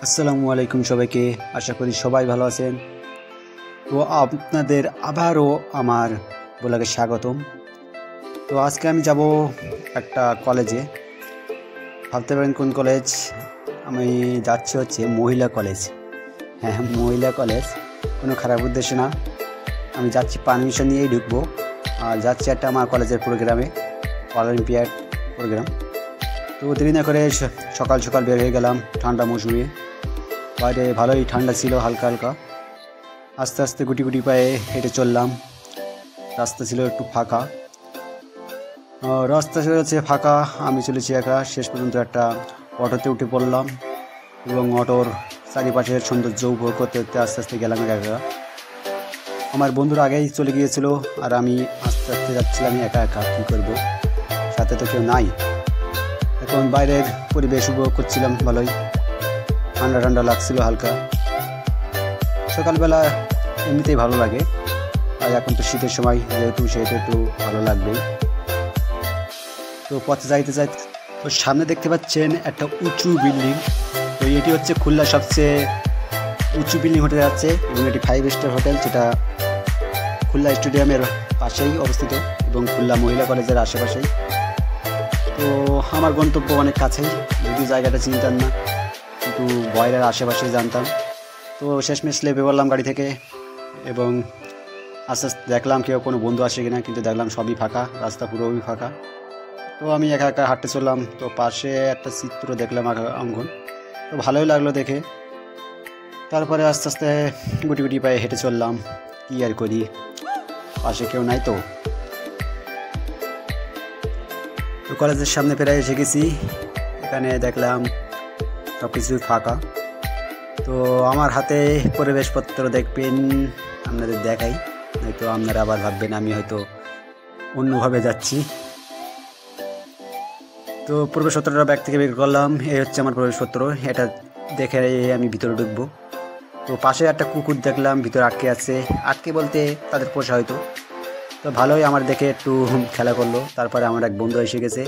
আসসালামু আলাইকুম সবাইকে। আশা করি সবাই ভালো আছেন। তো আপনাদের আবারও আমার ব্লগে স্বাগতম। তো আজকে আমি যাব একটা কলেজে। ভাবতে পারেন কোন কলেজ? আমি যাচ্ছি হচ্ছে মহিলা কলেজ। হ্যাঁ, মহিলা কলেজ, কোনো খারাপ উদ্দেশ্য না। আমি যাচ্ছি পারমিশন নিয়েই ঢুকবো। আর যাচ্ছি একটা আমার কলেজের প্রোগ্রামে, অলিম্পিয়াড প্রোগ্রাম। তো দেরি না করে সকাল সকাল বের হয়ে গেলাম ঠান্ডা মৌসুমে। বাইরে ভালোই ঠান্ডা ছিল, হালকা হালকা। আস্তে আস্তে গুটি গুটি পায়ে হেঁটে চললাম। রাস্তা ছিল একটু ফাঁকা, রাস্তা ছিল ফাঁকা, আমি চলেছি একা। শেষ পর্যন্ত একটা অটোতে উঠে পড়লাম এবং অটোর চারিপাশের সৌন্দর্য উপভোগ করতে করতে আস্তে আস্তে গেলাম একা। আমার বন্ধুরা আগেই চলে গিয়েছিল আর আমি আস্তে আস্তে যাচ্ছিলাম একা একা। কী করবো, সাথে তো কেউ নাই। এখন বাইরের পরিবেশ উপভোগ করছিলাম, ভালোই ঠান্ডা ঠান্ডা লাগছিল হালকা। সকালবেলা এমনিতেই ভালো লাগে, আর এখন তো শীতের সময় যেহেতু সেটা একটু ভালো লাগবেই। তো পথে যাইতে যাইতে তো সামনে দেখতে পাচ্ছেন একটা উঁচু বিল্ডিং। তো এটি হচ্ছে খুলনার সবচেয়ে উঁচু বিল্ডিং হতে যাচ্ছে এবং এটি 5 স্টার হোটেল, যেটা খুলনা স্টেডিয়ামের পাশেই অবস্থিত এবং খুলনা মহিলা কলেজের আশেপাশেই। তো আমার গন্তব্য অনেক কাছেই, যদিও জায়গাটা চিনতাম না, কিন্তু বয়লার আশেপাশেই জানতাম। তো শেষমেশ লেপে পড়লাম গাড়ি থেকে এবং আস্তে আস্তে দেখলাম কেউ কোনো বন্ধু আসে কিনা, কিন্তু দেখলাম সবই ফাঁকা, রাস্তা পুরোই ফাঁকা। তো আমি একা একা হাঁটতে চললাম। তো পাশে একটা চিত্র দেখলাম অঙ্কন, তো ভালোই লাগলো দেখে। তারপরে আস্তে আস্তে গুটি গুটি পায়ে হেঁটে চললাম। কী আর করি, পাশে কেউ নাই। তো কলেজের সামনে প্রায় এসে গেছি। এখানে দেখলাম সব কিছু ফাঁকা। তো আমার হাতে পরিবেশপত্র দেখবেন, আপনাদের দেখাই, হয়তো আপনারা আবার ভাববেন আমি হয়তো অন্যভাবে যাচ্ছি। তো প্রবেশপত্রটা ব্যাগ থেকে বের করলাম। এই হচ্ছে আমার প্রবেশপত্র। এটা দেখে আমি ভিতরে ঢুকবো। তো পাশে একটা কুকুর দেখলাম ভিতরে আটকে আছে, আটকে বলতে তাদের পোষা হয়তো। তো ভালোই আমার দেখে একটু খেলা করলো। তারপরে আমার এক বন্ধু এসে গেছে।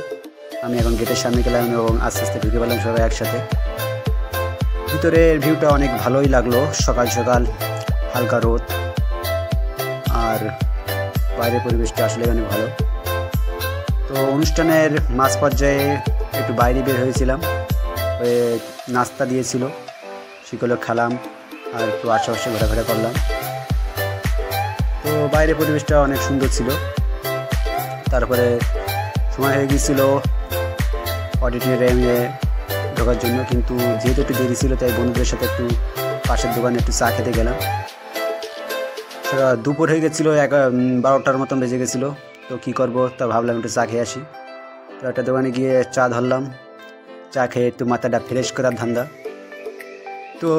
আমি এখন গেটের সামনে গেলাম এবং আস্তে আস্তে ঢুকে পেলাম সবাই একসাথে। ভিতরের ভিউটা অনেক ভালোই লাগলো, সকাল সকাল হালকা রোদ, আর বাইরের পরিবেশটা আসলে অনেক ভালো। তো অনুষ্ঠানের মাঝ পর্যায়ে একটু বাইরে বের হয়েছিলাম, নাস্তা দিয়েছিল, সেগুলো খেলাম আর একটু আশেপাশে ঘোরাফেরা করলাম। তো বাইরের পরিবেশটা অনেক সুন্দর ছিল। তারপরে সময় হয়ে গিয়েছিল অডিটোরিয়ামে ঢোকার জন্য, কিন্তু যেহেতু একটু দেরি ছিল তাই বন্ধুদের সাথে একটু পাশের দোকানে একটু চা খেতে গেলাম। দুপুর হয়ে গেছিলো, 12টার মতন বেজে গেছিলো। তো কী করবো, তা ভাবলাম একটু চা খেয়ে আসি। তো একটা দোকানে গিয়ে চা ধরলাম, চা খেয়ে একটু মাথাটা ফ্রেশ করার ধান্দা। তো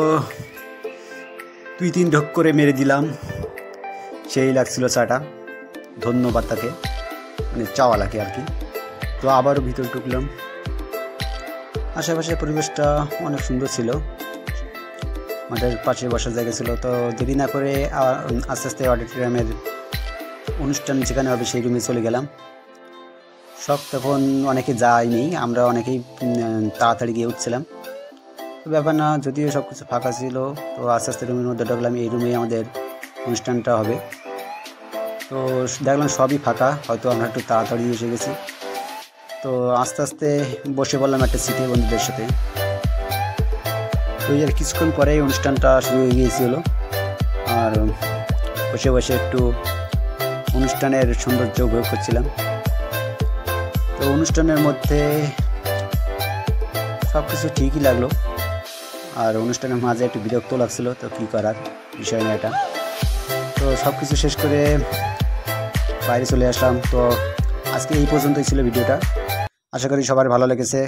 2-3 ঢোক করে মেরে দিলাম, সেই লাগছিল চাটা। ধন্যবাদ তাকে, মানে চাওয়ালাকে আর কি। তো আবারও ভিতরে ঢুকলাম। আশেপাশের পরিবেশটা অনেক সুন্দর ছিল, আমাদের পাশে বসার জায়গা ছিল। তো দেরি না করে আস্তে আস্তে অডিটোরিয়ামের অনুষ্ঠান যেখানে হবে সেই রুমে চলে গেলাম। সব তখন অনেকে যায়নি, আমরা অনেকেই তাড়াতাড়ি গিয়ে উঠছিলাম। তো ব্যাপার না, যদিও সব কিছু ফাঁকা ছিল। তো আস্তে আস্তে রুমের মধ্যে ঢুকলাম, এই রুমেই আমাদের অনুষ্ঠানটা হবে। তো দেখলাম সবই ফাঁকা, হয়তো আমরা একটু তাড়াতাড়ি এসে গেছি। তো আস্তে আস্তে বসে পড়লাম একটা সিটে বন্ধুদের সাথে। তো এর কিছুক্ষণ পরেই অনুষ্ঠানটা শুরু হয়ে গিয়েছিল, আর বসে বসে একটু অনুষ্ঠানের সৌন্দর্য উপভোগ করছিলাম। তো অনুষ্ঠানের মধ্যে সব কিছু ঠিকই লাগলো, আর অনুষ্ঠানের মাঝে একটু বিরক্ত লাগছিল। তো কী করার বিষয় না এটা। তো সব কিছু শেষ করে বাইরে চলে আসলাম। তো আজকে এই পর্যন্তই ছিল ভিডিওটা। আশা করি সবার ভালো লেগেছে।